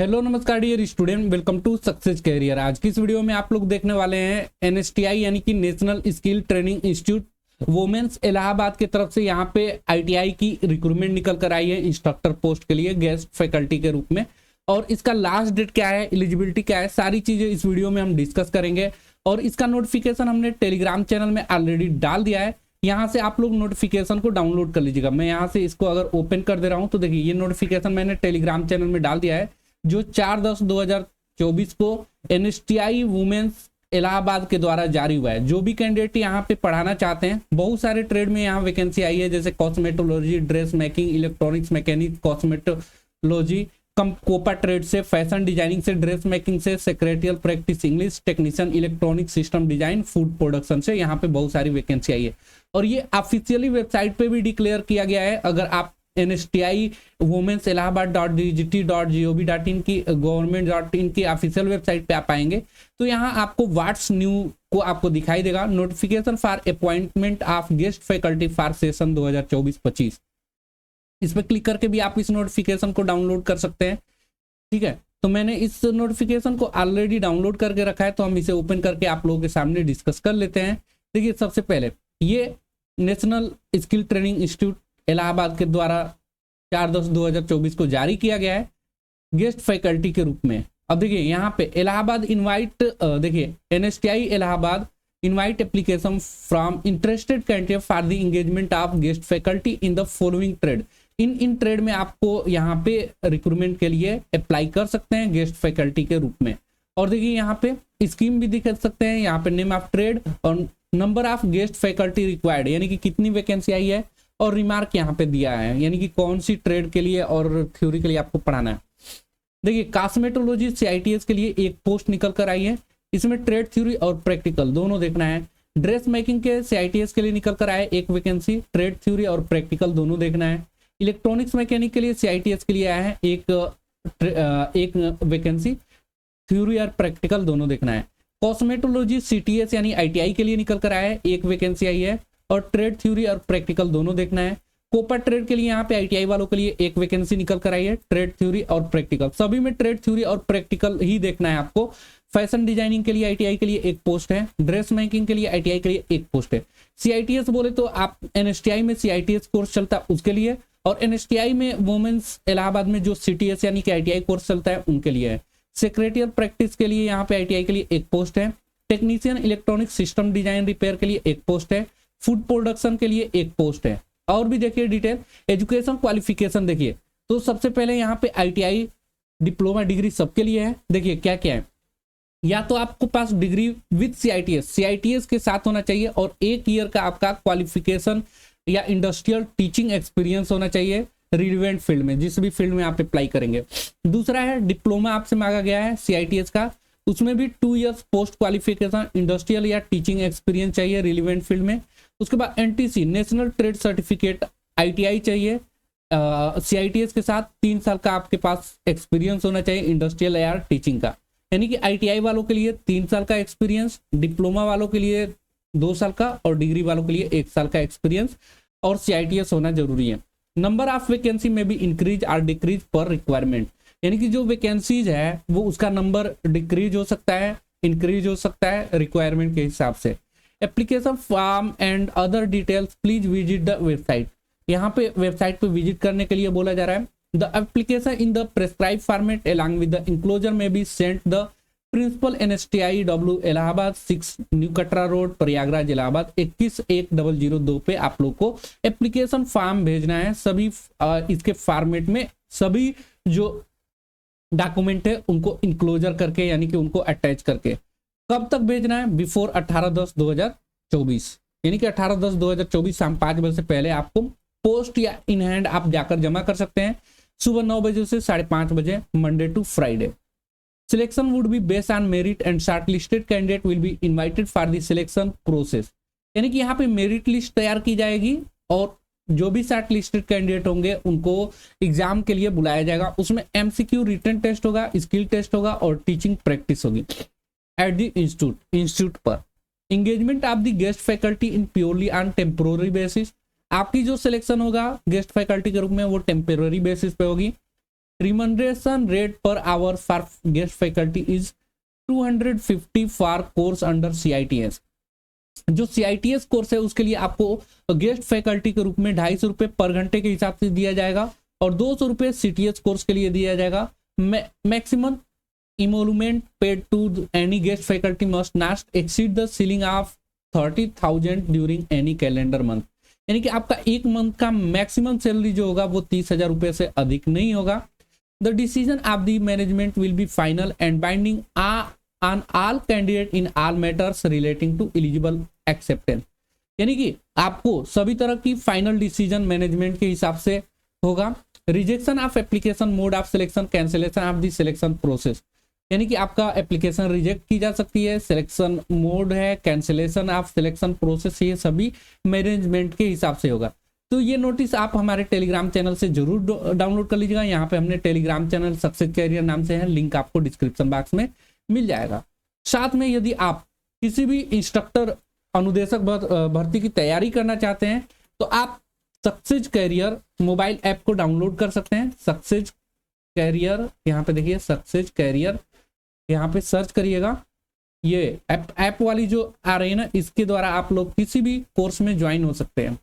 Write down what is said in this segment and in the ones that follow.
Hello नमस्कार dear student, welcome to success career. आज की इस वीडियो में आप लोग देखने वाले हैं एनएसटीआई यानी कि national skill training institute women's Allahabad की तरफ से यहाँ पे आईटीआई की रिक्रूटमेंट निकल कर आई है इंस्ट्रक्टर पोस्ट के लिए गेस्ट फैकल्टी के रूप में। और इसका लास्ट डेट क्या है, एलिजिबिलिटी क्या है, सारी चीजें इस वीडियो में हम डिस्कस करेंगे। और इसका नोटिफिकेशन हमने टेलीग्राम चैनल में ऑलरेडी डाल दिया है, यहाँ से आप लोग नोटिफिकेशन को डाउनलोड कर लीजिएगा। मैं यहाँ से इसको अगर ओपन कर दे रहा हूँ तो देखिए ये नोटिफिकेशन मैंने टेलीग्राम चैनल में डाल दिया है, जो 4/10/2024 को एनएसटीआई वुमेन्स इलाहाबाद के द्वारा जारी हुआ है। जो भी कैंडिडेट यहाँ पे पढ़ाना चाहते हैं, बहुत सारे ट्रेड में यहाँ वैकेंसी आई है, जैसे cosmetology, dress making, electronics mechanic, cosmetology, COPA trade से, फैशन डिजाइनिंग से, ड्रेस मेकिंग से, secretarial practice English, technician electronic system design, food production से यहाँ पे बहुत सारी वैकेंसी आई है। और ये ऑफिशियली वेबसाइट पे भी डिक्लेयर किया गया है। अगर आप NSTI वुमेन्स illahabad.dgt.gov.in की government.in की ऑफिशियल वेबसाइट पे आप आएंगे तो यहाँ आपको व्हाट्स न्यू को आपको दिखाई देगा, notification for appointment of guest faculty for session 2024-25। इस पर क्लिक करके भी आप इस नोटिफिकेशन को डाउनलोड कर सकते हैं। ठीक है, तो मैंने इस नोटिफिकेशन को ऑलरेडी डाउनलोड करके रखा है, तो हम इसे ओपन करके आप लोगों के सामने डिस्कस कर लेते हैं। देखिए, सबसे पहले ये national skill training institute Allahabad के द्वारा 4/10/2024 को जारी किया गया है गेस्ट फैकल्टी के रूप में। अब देखिए यहाँ पे इलाहाबाद इनवाइट, देखिए NSTI Allahabad invite application from interested candidate for the engagement of guest faculty in the following trade. In trade में आपको यहाँ पे रिक्रूटमेंट के लिए अप्लाई कर सकते हैं गेस्ट फैकल्टी के रूप में। और देखिए यहाँ पे स्कीम भी दिखा सकते हैं, यहाँ पे नेम ऑफ ट्रेड और number of guest faculty required, यानी कि कितनी वैकेंसी आई है, और रिमार्क यहाँ पे दिया है, यानी कि कौन सी ट्रेड के लिए और थ्योरी के लिए आपको पढ़ाना है। देखिए कॉस्मेटोलॉजी CITS के लिए एक पोस्ट निकल कर आई है, इसमें ट्रेड थ्योरी और प्रैक्टिकल दोनों देखना है। ड्रेस मेकिंग के CITS के लिए निकल कर आया एक वैकेंसी, ट्रेड थ्योरी और प्रैक्टिकल दोनों देखना है। इलेक्ट्रॉनिक्स मैकेनिक के लिए CITS के लिए आया है एक वैकेंसी, थ्योरी और प्रैक्टिकल दोनों देखना है। कॉस्मेटोलॉजी CTS यानी ITI के लिए निकल कर आया है, एक वैकेंसी आई है, और ट्रेड थ्योरी और प्रैक्टिकल दोनों देखना है। कोपा ट्रेड के लिए यहाँ पे ITI वालों के लिए एक वैकेंसी निकल कर आई है, ट्रेड थ्योरी और प्रैक्टिकल, सभी में ट्रेड थ्योरी और प्रैक्टिकल ही देखना है आपको। फैशन डिजाइनिंग के लिए ITI के लिए एक पोस्ट है, ड्रेस मेकिंग के लिए ITI के लिए एक पोस्ट है। CITS बोले तो आप NSTI में CITS कोर्स चलता है उसके लिए, और NSTI में वुमेन्स इलाहाबाद में जो CTS यानी कि ITI कोर्स चलता है उनके लिए है। सेक्रेटरियल प्रैक्टिस के लिए यहाँ पे ITI के लिए एक पोस्ट है, technician electronic system design repair के लिए एक पोस्ट है, फूड प्रोडक्शन के लिए एक पोस्ट है। और भी देखिए डिटेल एजुकेशन क्वालिफिकेशन देखिए, तो सबसे पहले यहाँ पे ITI डिप्लोमा डिग्री सबके लिए है। देखिए क्या क्या है, या तो आपको पास डिग्री विद CITS के साथ होना चाहिए, और 1 ईयर का आपका क्वालिफिकेशन या इंडस्ट्रियल टीचिंग एक्सपीरियंस होना चाहिए रिलेवेंट फील्ड में, जिस भी फील्ड में आप अप्लाई करेंगे। दूसरा है डिप्लोमा आपसे मांगा गया है CITS का, उसमें भी 2 इयर्स पोस्ट क्वालिफिकेशन इंडस्ट्रियल या टीचिंग एक्सपीरियंस चाहिए रिलेवेंट फील्ड में। उसके बाद NTC national trade certificate ITI चाहिए, CITS के साथ 3 साल का आपके पास एक्सपीरियंस होना चाहिए इंडस्ट्रियल या टीचिंग का, यानी कि ITI वालों के लिए 3 साल का एक्सपीरियंस, डिप्लोमा वालों के लिए 2 साल का, और डिग्री वालों के लिए 1 साल का एक्सपीरियंस, और CITS होना जरूरी है। नंबर ऑफ वैकेंसी में भी इंक्रीज और डिक्रीज पर रिक्वायरमेंट, यानी कि जो वैकेंसीज है वो उसका नंबर डिक्रीज हो सकता है, इंक्रीज हो सकता है रिक्वायरमेंट के हिसाब से। Application form and other details please visit the website, यहाँ पे वेबसाइट पे विजिट करने के लिए बोला जा रहा है। The application in the prescribe format along with the enclosure में भी sent the principal NSTI W Allahabad 6 new Katra road Prayagraj Allahabad 211002 पे आप लोग को एप्लीकेशन फॉर्म भेजना है। सभी इसके फॉर्मेट में सभी जो डॉक्यूमेंट है उनको इंक्लोजर करके, यानी कि उनको अटैच करके। कब तक भेजना है? बिफोर 18/10/2024, यानी कि 18/10/2024 शाम 5 बजे से पहले आपको पोस्ट या इन हैंड आप जाकर जमा कर सकते हैं, सुबह 9 बजे से 5:30 बजे, Monday to Friday. Selection would be based on merit and short listed candidate will be invited for the selection process, यानी कि यहाँ पे मेरिट लिस्ट तैयार की जाएगी, और जो भी शॉर्ट लिस्टेड कैंडिडेट होंगे उनको एग्जाम के लिए बुलाया जाएगा। उसमें MCQ रिटन टेस्ट होगा, स्किल टेस्ट होगा, और टीचिंग प्रैक्टिस होगी एट द इंस्टीट्यूट पर। Engagement of the guest faculty in purely on temporary basis, आपकी जो सिलेक्शन होगा गेस्ट फैकल्टी के रूप में वो टेम्पोररी बेसिस पे होगी। Remuneration rate per hour for guest faculty is 250 for course under CITS। जो CITS कोर्स है उसके लिए आपको गेस्ट फैकल्टी के रूप में 250 रुपये पर घंटे के हिसाब से दिया जाएगा और 200 रुपये CTS कोर्स के लिए दिया जाएगा। Maximum emolument paid to any guest faculty must not exceed the ceiling of 30,000 during any calendar month। यानी कि आपका एक मंथ का मैक्सिमम सैलरी जो होगा वो 30,000 रुपये से अधिक नहीं होगा। The decision of the management will be final and binding on all candidate in all matters relating to eligible acceptance. यानी कि आपको सभी तरह की फाइनल डिसीजन मैनेजमेंट के हिसाब से होगा। Rejection of application, mode of selection, cancellation of the selection process. यानी कि आपका एप्लीकेशन रिजेक्ट की जा सकती है, सिलेक्शन मोड है, कैंसिलेशन ऑफ सिलेक्शन प्रोसेस, ये सभी मैनेजमेंट के हिसाब से होगा। तो ये नोटिस आप हमारे टेलीग्राम चैनल से जरूर डाउनलोड कर लीजिएगा। यहाँ पे हमने टेलीग्राम चैनल सक्सेस कैरियर नाम से है, लिंक आपको डिस्क्रिप्शन बॉक्स में मिल जाएगा। साथ में यदि आप किसी भी इंस्ट्रक्टर अनुदेशक भर्ती की तैयारी करना चाहते हैं तो आप सक्सेस कैरियर मोबाइल ऐप को डाउनलोड कर सकते हैं। सक्सेस कैरियर, यहाँ पे देखिए सक्सेस कैरियर, यहाँ पे सर्च करिएगा। ये ऐप वाली जो आ रही है ना, इसके द्वारा आप लोग किसी भी कोर्स में ज्वाइन हो सकते हैं।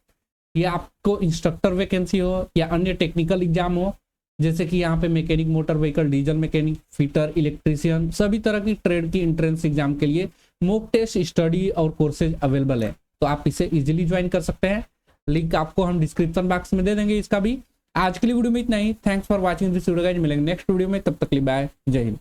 ये आपको इंस्ट्रक्टर वैकेंसी हो या अन्य टेक्निकल एग्जाम हो, जैसे कि यहाँ पे mechanic motor vehicle, diesel mechanic, fitter, electrician, सभी तरह की ट्रेड की एंट्रेंस एग्जाम के लिए मॉक टेस्ट, स्टडी और कोर्सेज अवेलेबल है। तो आप इसे इजीली ज्वाइन कर सकते हैं। लिंक आपको हम डिस्क्रिप्शन बॉक्स में दे देंगे इसका भी। आज के लिए वीडियो में इतना ही। Thanks for watching this video guys. मिलेंगे नेक्स्ट वीडियो में, तब तक के लिए बाय, जय हिंद।